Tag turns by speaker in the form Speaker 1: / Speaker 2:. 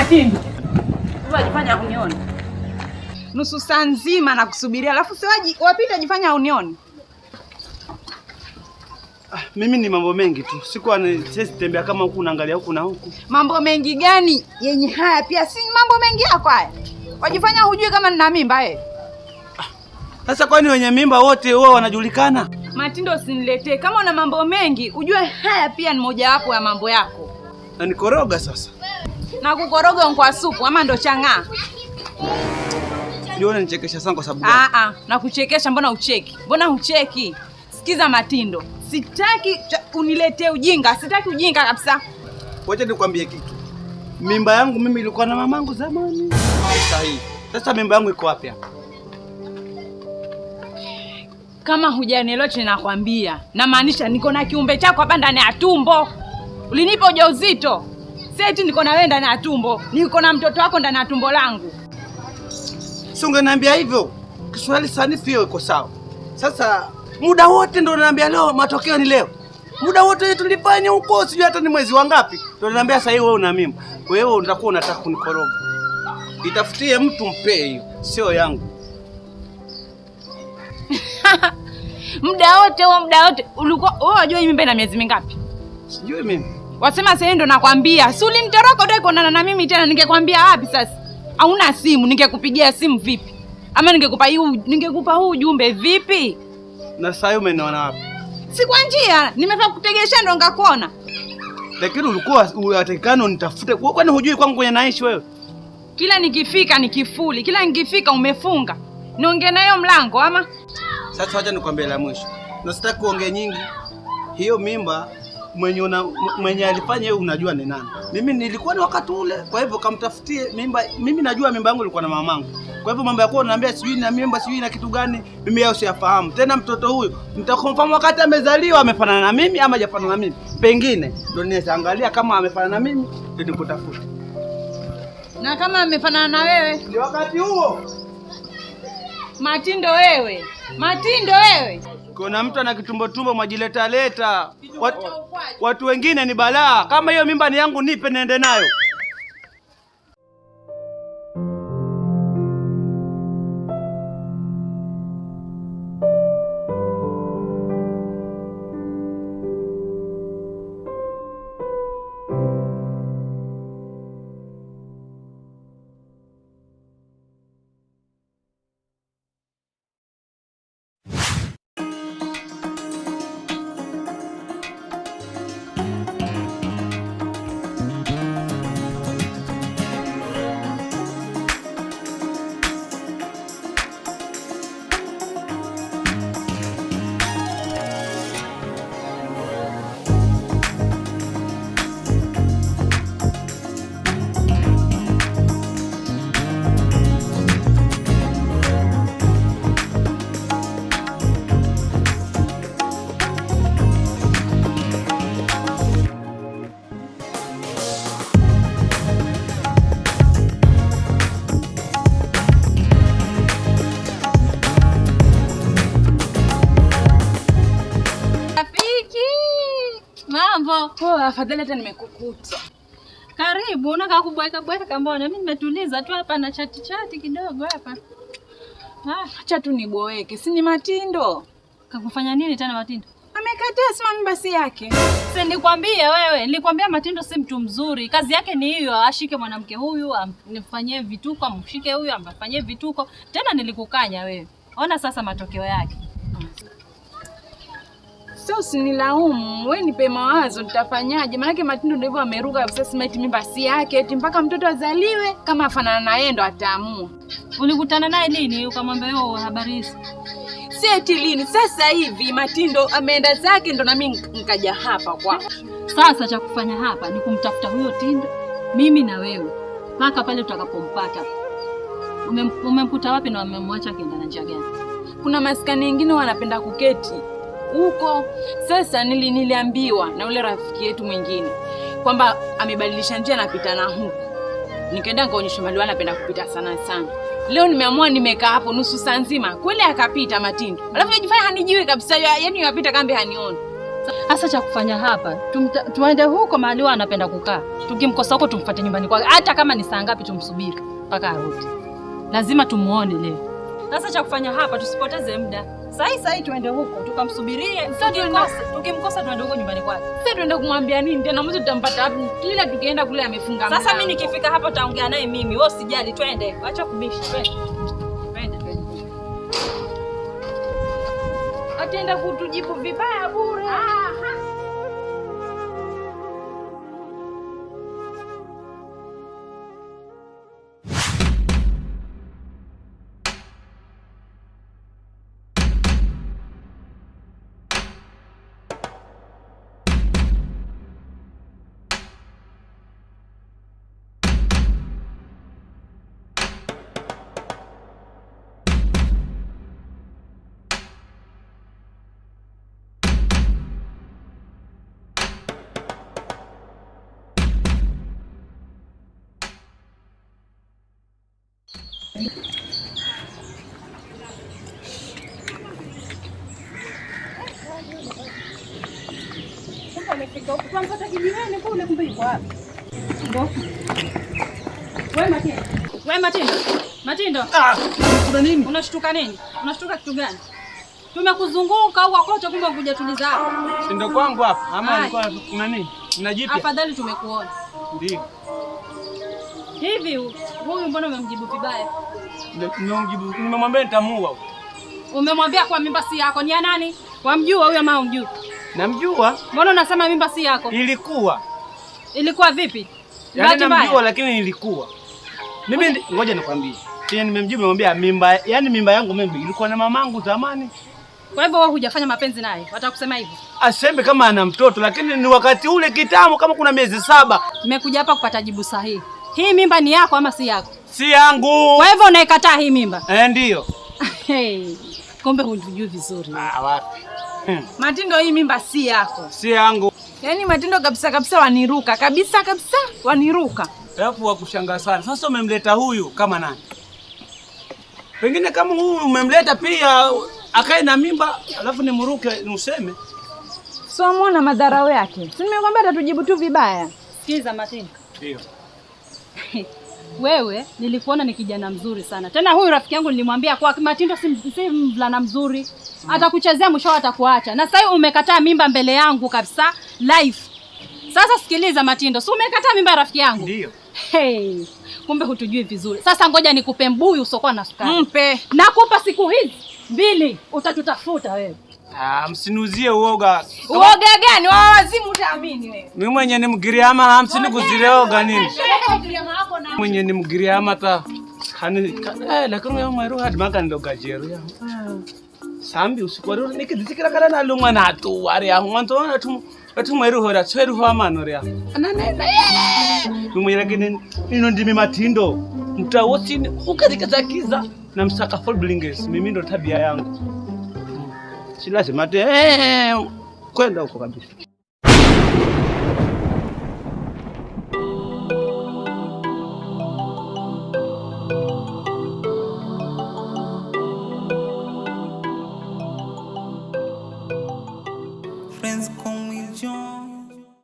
Speaker 1: Matindi. Wewe jifanya unione. Nusu saa nzima na kusubiria, alafu siwaji wapita jifanya unione.
Speaker 2: Mimi ni mambo mengi tu. Sikuwa siwezi tembea kama huku naangalia huku na huku.
Speaker 1: Mambo mengi gani? Yenye haya pia si mambo mengi yako haya. Wajifanya hujui kama nina mimba
Speaker 2: Sasa kwani wenye mimba wote wao wanajulikana?
Speaker 1: Matindo, usiniletee. Kama una mambo mengi, ujue haya pia ni moja wapo ya mambo yako.
Speaker 2: Na nikoroga sasa.
Speaker 1: Na kukoroga kwa supu ama ndo chang'aa?
Speaker 2: Ndio unanichekesha sana kwa sababu gani?
Speaker 1: Na kuchekesha mbona ucheki? Mbona ucheki? Sikiza Matindo. Sitaki uniletee ujinga. Sitaki ujinga kabisa.
Speaker 2: Wacha nikwambie kitu. Mimba yangu mimi ilikuwa na mamangu zamani. Sahihi. Sasa mimba yangu iko wapi hapa?
Speaker 1: Kama hujanielewa ninakwambia. Na maanisha niko na kiumbe chako hapa ndani ya tumbo. Ulinipa ujauzito. Seti niko na wewe ndani ya tumbo. Niko na mtoto wako ndani ya tumbo langu.
Speaker 2: Si ungeniambia hivyo. Kiswahili sanifu hiyo iko sawa. Sasa muda wote ndio unaniambia leo matokeo ni leo. Muda wote tulifanya huko sijui hata ni mwezi wangapi. Ndio unaniambia sasa hivi wewe una mimba. Wewe utakuwa unataka kunikoroga. Itafutie mtu mpe hiyo, sio yangu.
Speaker 1: Muda wote ulikuwa wewe unajua hii mimba ina miezi mingapi?
Speaker 2: Sijui mimi.
Speaker 1: Wasema sasa ndo nakwambia. Si ulinitoroka ndio kuonana na mimi tena, ningekwambia wapi sasa? Hauna simu, ningekupigia simu vipi? Ama ningekupa huu ujumbe vipi?
Speaker 2: Na sasa hiyo umeniona wapi?
Speaker 1: Si kwa njia, nimefaa kutegesha ndo ngakuona.
Speaker 2: Lakini ulikuwa unatakikana unitafute. Kwani hujui kwangu kwenye naishi wewe?
Speaker 1: Kila nikifika ni kifuli, kila nikifika umefunga. Niongee na hiyo mlango ama?
Speaker 2: Sasa acha nikwambie la mwisho. Na sitaki kuongea nyingi. Hiyo mimba mwenye alifanya hiyo unajua ni nani? Mimi nilikuwa ni wakati ule, kwa hivyo kamtafutie mimba. Mimi najua mimba yangu ilikuwa na mamangu. Kwa hivyo mambo yako unaniambia sijui na mimba sijui na kitu gani, mimi yao siyafahamu. Tena mtoto huyu nitakonfahamu wakati amezaliwa amefanana na mimi ama hajafanana na mimi. Pengine ndio nitaangalia kama amefanana na mimi ndio nikutafuta.
Speaker 1: Na kama amefanana na wewe?
Speaker 2: Ni wakati huo.
Speaker 1: Matindo wewe. Matindo wewe.
Speaker 2: Kuna mtu ana kitumbo majileta. Watu wengine ni balaa. Kama hiyo mimba ni yangu nipe niende nayo.
Speaker 1: Afadhali hata nimekukuta.
Speaker 3: Karibu, unaka kubweka mbona? Mimi nimetuliza tu hapa na chati kidogo hapa.
Speaker 1: Acha tu niboeke. Si ni Matindo.
Speaker 3: Kakufanya nini tena Matindo?
Speaker 1: Amekataa sima mimba si yake.
Speaker 3: Si nilikwambia wewe, nilikwambia Matindo si mtu mzuri. Kazi yake ni hiyo, ashike mwanamke huyu, amfanyie vituko, amshike huyu, amfanyie vituko. Tena nilikukanya wewe. Ona sasa matokeo yake.
Speaker 1: Sasa usinilaumu, wewe nipe mawazo nitafanyaje? Maana Matindo ndio hivyo ameruka kabisa, sema eti mimba si yake, eti mpaka mtoto azaliwe kama afanana na yeye ndo ataamua.
Speaker 3: Ulikutana naye lini ukamwambia yeye habari hizi?
Speaker 1: Si eti lini, sasa hivi Matindo ameenda zake ndo na mimi nikaja hapa kwa.
Speaker 3: Sasa cha kufanya hapa ni kumtafuta huyo Tindo, mimi na wewe. Mpaka pale tutakapompata. Umemkuta wapi na umemwacha akienda na njia gani?
Speaker 1: Kuna maskani mengine wanapenda kuketi huko. Sasa niliambiwa na ule rafiki yetu mwingine kwamba amebadilisha njia anapita na huko. Nikaenda nikaonyesha mahali anapenda kupita sana sana. Leo nimeamua nimekaa hapo nusu saa nzima. Kweli akapita Matindo. Alafu yajifanya hanijui kabisa, yaani yapita kambe hanioni.
Speaker 3: Sasa cha kufanya hapa, tuende huko mahali anapenda kukaa. Tukimkosa huko tumfuate nyumbani kwake. Hata kama ni saa ngapi tumsubiri mpaka arudi. Lazima tumuone leo. Sasa cha kufanya hapa tusipoteze muda. Sahi tuende huko tukamsubirie. Tukimkosa tuende huko nyumbani kwake.
Speaker 1: Sasa tuende kumwambia nini tena? Mwanzo tutampata wapi? Kila tukienda kule amefunga mlango.
Speaker 3: Sasa mimi nikifika hapo taongea naye mimi. Wewe usijali, twende. Acha kubisha, twende.
Speaker 1: Ataenda kutujibu vibaya bure.
Speaker 3: Matindo.
Speaker 2: Kuna nini?
Speaker 3: Unashtuka nini? Unashtuka kitu gani? Tumekuzunguka huko kote kumbe kuja tuliza hapa.
Speaker 2: Si ndo kwangu hapa ama alikuwa kuna nini? Unajipia?
Speaker 3: Afadhali tumekuona.
Speaker 2: Ndio.
Speaker 3: Hivi huyu mbona umemjibu vibaya?
Speaker 2: Nimemjibu, nimemwambia nitamuua.
Speaker 3: Umemwambia kwa mimba si yako ni ya nani? Wamjua huyo ama umjui?
Speaker 2: Namjua.
Speaker 3: Mbona unasema mimba si yako? Ilikuwa vipi?
Speaker 2: Yaani namjua lakini ilikuwa. Mimi ngoja nikwambie. Tena nimemjibu nimemwambia mimba, yani mimba yangu mimi ilikuwa na mamangu zamani.
Speaker 3: Kwa hivyo wewe hujafanya mapenzi naye. Watakusema hivyo.
Speaker 2: Asembe kama ana mtoto lakini ni wakati ule kitambo kama kuna miezi 7.
Speaker 3: Nimekuja hapa kupata jibu sahihi. Hii mimba ni yako ama si yako?
Speaker 2: Si yangu.
Speaker 3: Kwa hivyo unaikataa hii mimba?
Speaker 2: Ndio.
Speaker 3: Kumbe hujui vizuri.
Speaker 2: Wapi?
Speaker 1: Matindo, hii mimba si yako.
Speaker 2: Si yangu.
Speaker 1: Yaani Matindo kabisa waniruka. Kabisa waniruka.
Speaker 2: Alafu wakushangaa sana. Sasa umemleta huyu kama nani? Pengine kama huyu umemleta pia akae na mimba, alafu nimruke useme.
Speaker 1: Sio muona madharau yake. Si nimekwambia atatujibu tu vibaya.
Speaker 3: Sikiza Matindo.
Speaker 2: Ndio.
Speaker 3: Wewe nilikuona ni kijana mzuri sana. Tena huyu rafiki yangu nilimwambia kwa Matindo si mvulana mzuri. Atakuchezea mwisho atakuacha. Na sasa umekataa mimba mbele yangu kabisa live. Sasa sikiliza Matindo, si umekataa mimba ya rafiki yangu?
Speaker 2: Ndio.
Speaker 3: Kumbe hutujui vizuri. Sasa ngoja nikupe mbuyu usokuwa na sukari.
Speaker 1: Mpe.
Speaker 3: Nakupa siku hizi 2 utatutafuta wewe.
Speaker 2: Msinuzie uoga.
Speaker 1: Uoga gani? Wao wazimu utaamini wewe.
Speaker 2: Mimi mwenye ni mgiriama hamsini kuzireoga nini? Mwenye ni mgiriama ta. Lakini wewe mweru hadi maka ndoga jeru ya. Sambi usikwaro nikidikira kana na lumwa na tu wari ya mwanto na tu mweru hora tweru ho amano ya. Mimi lakini nino ndimi Matindo. Mtawosi ukazikazakiza na msaka full blingers. Mimi ndo tabia yangu. Si lazima kwenda huko kabisa.